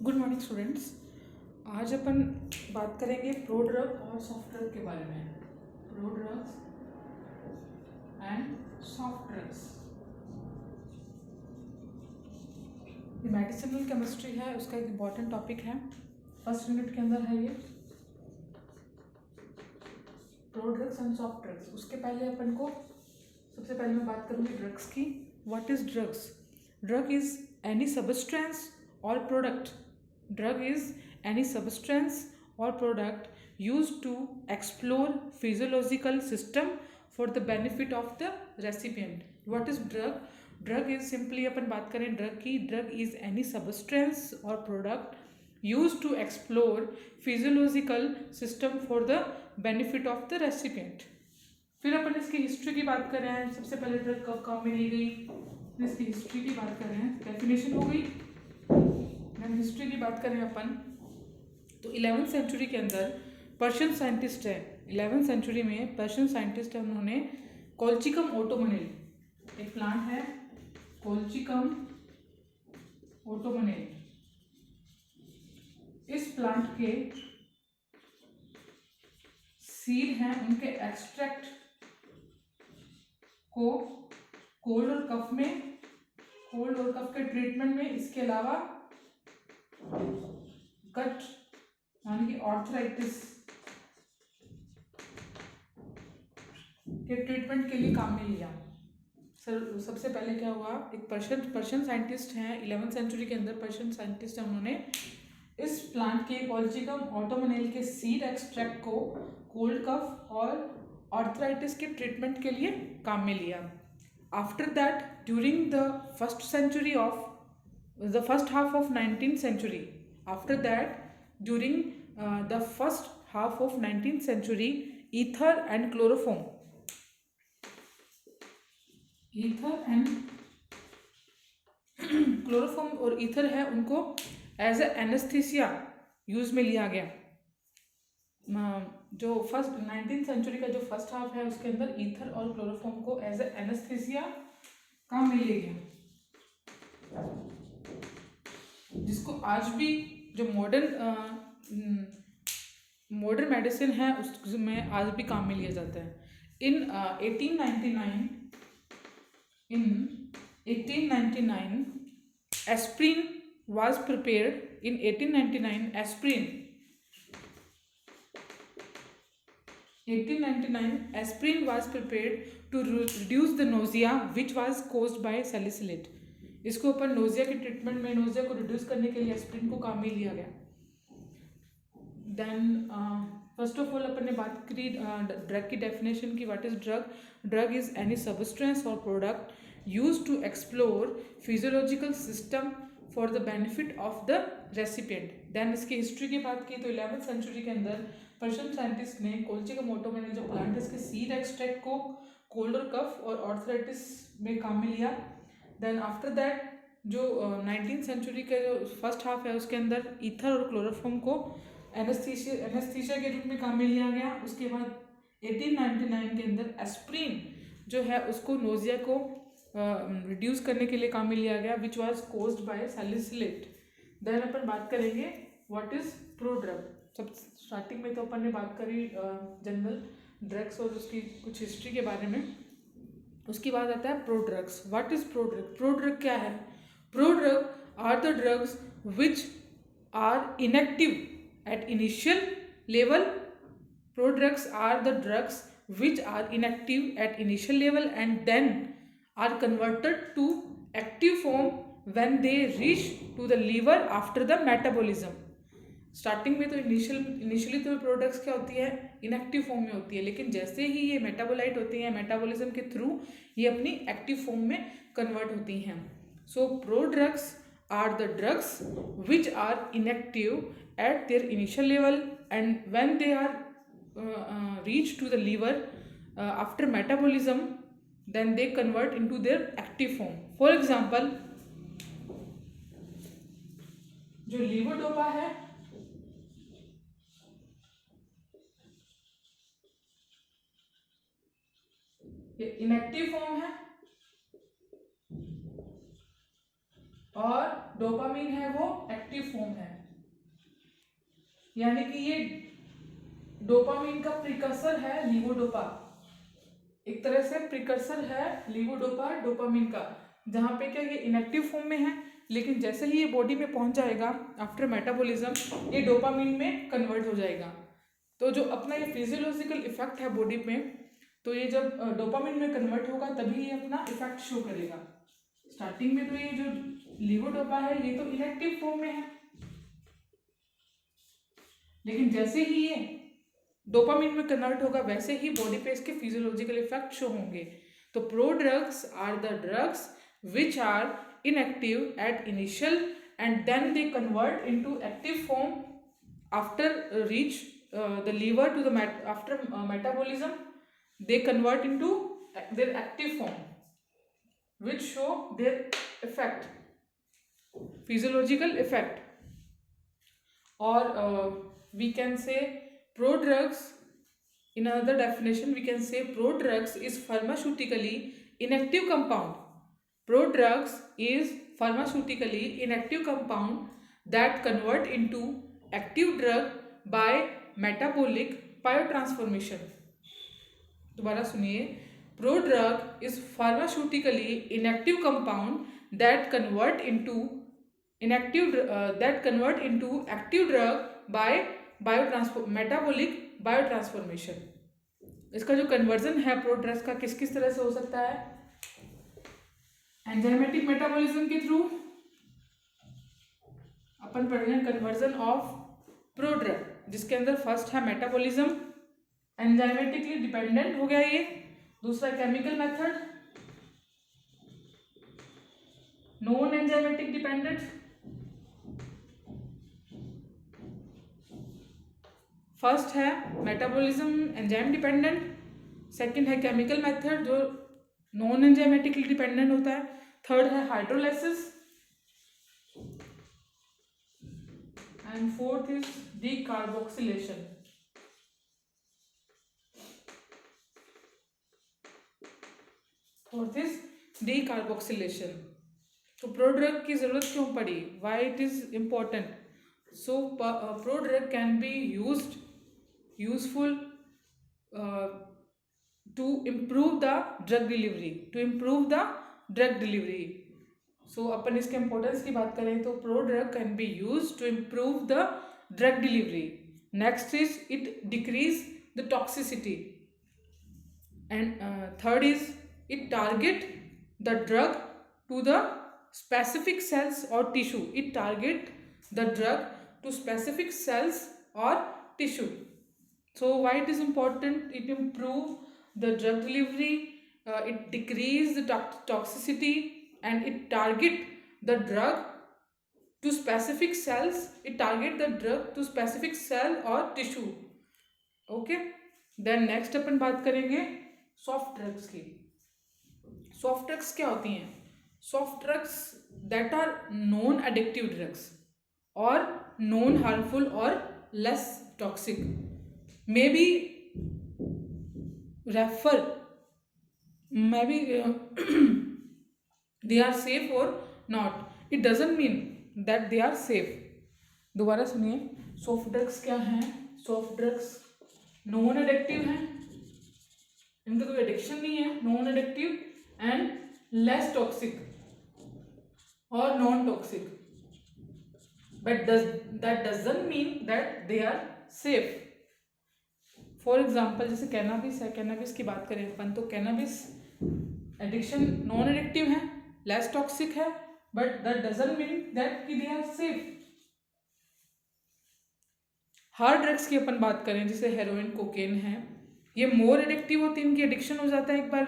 Good morning students. आज अपन बात करेंगे प्रोड्रग और सॉफ्ट ड्रग के बारे में। प्रोड्रग्स एंड सॉफ्ट ड्रग्स, ये मेडिसिनल केमिस्ट्री है, उसका एक इम्पॉर्टेंट टॉपिक है। फर्स्ट यूनिट के अंदर है ये प्रोड्रग्स एंड सॉफ्ट ड्रग्स। उसके पहले अपन को सबसे पहले मैं बात करूँगी ड्रग्स की। What is drugs? Drug is any substance और product. Drug is any substance or product used to explore physiological system for the benefit of the recipient. What is drug? Drug is simply अपन बात करें drug की, drug is any substance or product used to explore physiological system for the benefit of the recipient. फिर अपन इसकी history की बात कर रहे हैं। सबसे पहले ड्रग कब काम में ली गई, इसकी हिस्ट्री की बात कर रहे हैं। डेफिनेशन हो गई। हिस्ट्री की बात करें अपन तो 11वीं सेंचुरी के अंदर पर्शियन साइंटिस्ट है। 11वीं सेंचुरी में पर्शियन साइंटिस्ट है, उन्होंने कोल्चिकम ओटोमोनेल, एक प्लांट है कोल्चिकम ओटोमोनेल, इस प्लांट के सीड हैं, उनके एक्सट्रैक्ट को कोल्ड और कफ के ट्रीटमेंट में, इसके अलावा गट यानी कि आर्थराइटिस के ट्रीटमेंट के लिए काम में लिया। सर सबसे पहले क्या हुआ, एक पर्शियन साइंटिस्ट हैं 11वीं सेंचुरी के अंदर, पर्शियन साइंटिस्ट हैं, उन्होंने इस प्लांट के कोल्चिकम ओटोमोनेल के सीड एक्सट्रैक्ट को कोल्ड कफ और आर्थराइटिस के ट्रीटमेंट के लिए काम में लिया। After that during the first half of 19th century, after that during the first half of 19th century, ether and chloroform और ईथर है, उनको एज ए एनेस्थीसिया यूज में लिया गया। जो फर्स्ट 19th सेंचुरी का जो फर्स्ट हाफ है उसके अंदर ईथर और क्लोरोफॉर्म को एज ए एनेस्थीसिया काम में लिया गया, जिसको आज भी जो मॉडर्न मेडिसिन है उसमें आज भी काम में लिया जाता है। इन 1899 aspirin was prepared. In 1899 aspirin was prepared to reduce the nausea which was caused by salicylate. इसको अपन नोजिया के ट्रीटमेंट में, नोजिया को रिड्यूस करने के लिए एस्प्रिन को काम में लिया गया। देन फर्स्ट ऑफ ऑल अपन ने बात करी ड्रग की डेफिनेशन की। What is drug? Drug is any substance और product used to explore physiological system for the benefit of the recipient. Then इसकी हिस्ट्री की बात की तो 11वीं सेंचुरी के अंदर पर्शियन साइंटिस्ट ने कोल्चिकम ओटोमोनेल जो प्लांट है इसके सीड एक्सट्रैक्ट को कोल्ड और कफ और आर्थराइटिस में काम में लिया। देन आफ्टर दैट जो 19th सेंचुरी का जो फर्स्ट हाफ है उसके अंदर ईथर और क्लोरोफॉर्म को एनेस्थीसिया के रूप में काम में लिया गया। उसके बाद 1899 के अंदर एस्प्रिन जो है उसको नोजिया को रिड्यूस करने के लिए काम में लिया गया, which was caused by salicylate. Then अपन बात करेंगे व्हाट इज प्रोड्रग। सब स्टार्टिंग में तो अपन ने बात करी जनरल ड्रग्स और उसकी कुछ हिस्ट्री के बारे में। उसके बाद आता है prodrugs. What is prodrug? Prodrug क्या है? Prodrug are the drugs which are inactive at initial level. Prodrugs are the drugs which are inactive at initial level and then are converted to active form when they reach to the liver after the metabolism. Starting में तो initially तो products क्या होती है, inactive form में होती है, लेकिन जैसे ही ये मेटाबोलाइट होती हैं, मेटाबॉलिज्म के थ्रू ये अपनी एक्टिव फॉर्म में कन्वर्ट होती हैं। So prodrugs are the drugs which are inactive at their initial level and when they are reach to the liver after metabolism then they convert into their active form. For example, जो levodopa है ये inactive form है और dopamine है वो active form है, यानी कि ये डोपामीन का प्रिकर्सर है लीवोडोपा, एक तरह से प्रिकर्सर है लीवोडोपा डोपामीन का, जहाँ पे क्या ये इनएक्टिव फॉर्म में है, लेकिन जैसे ही ये बॉडी में पहुंच जाएगा आफ्टर मेटाबॉलिज्म ये डोपामीन में कन्वर्ट हो जाएगा। तो जो अपना ये फिजियोलॉजिकल इफेक्ट है बॉडी में, तो ये जब डोपामीन में कन्वर्ट होगा तभी ये अपना इफेक्ट शो करेगा। स्टार्टिंग में तो ये जो लीवोडोपा है ये तो इनएक्टिव फॉर्म में है, लेकिन जैसे ही ये डोपामीन में कन्वर्ट होगा वैसे ही बॉडी पे इसके फिजियोलॉजिकल इफेक्ट शो होंगे। तो prodrugs are the drugs which are inactive at initial and then they convert into active form after reach the liver to the after metabolism they convert into their active form which show their effect, physiological effect. Or we can say pro drugs, in another definition we can say pro drugs is pharmaceutically inactive compound. Pro drugs is pharmaceutically inactive compound that convert into active drug by metabolic biotransformation. दोबारा सुनिए, pro drug is pharmaceutically inactive compound that convert into active drug by metabolic biotransformation. इसका जो conversion है pro drugs का किस किस तरह से हो सकता है? एंजाइमेटिक मेटाबॉलिज्म के थ्रू अपन पढ़ रहे हैं कन्वर्जन ऑफ प्रो ड्रग, जिसके अंदर फर्स्ट है मेटाबॉलिज्म, एंजाइमेटिकली डिपेंडेंट हो गया ये। दूसरा chemical method, non enzymatic dependent. First है मेटाबॉलिज्म एंजाइम डिपेंडेंट, सेकंड है केमिकल मेथड जो नॉन एंजाइमेटिकली डिपेंडेंट होता है, थर्ड है hydrolysis and fourth is decarboxylation. Fourth is decarboxylation. तो प्रो ड्रग की जरूरत क्यों पड़ी, why it is important? So prodrug can be useful to improve the drug delivery, so अपन इसके इम्पोर्टेंस की बात करें तो prodrug can be use to improve the drug delivery. Next is it decrease the toxicity and third is it target the drug to the specific cells or tissue. It target the drug to specific cells or tissue. So why it is important? It improve the drug delivery, it decrease the toxicity, and it target the drug to specific cells. It target the drug to specific cell or tissue. Okay. Then next अपन बात करेंगे soft drugs की। Soft drugs क्या होती हैं? Soft drugs that are non addictive drugs और non harmful और less toxic, may be refer maybe they are safe or not. It doesn't mean that they are safe. दोबारा सुनिए, soft drugs क्या हैं? Soft drugs non addictive हैं, इनका कोई addiction नहीं है, non addictive and less toxic और non toxic, but that doesn't mean that they are safe. For example जैसे कैनाबिस है, कैनाबिस की बात करें अपन तो कैनाबिस एडिक्शन नॉन एडिक्टिव है, लेस टॉक्सिक है, but that doesn't mean that कि they are safe. Hard drugs की अपन बात करें जैसे हेरोइन कोकेन है, ये मोर एडिक्टिव होती है, इनकी एडिक्शन हो जाता है एक बार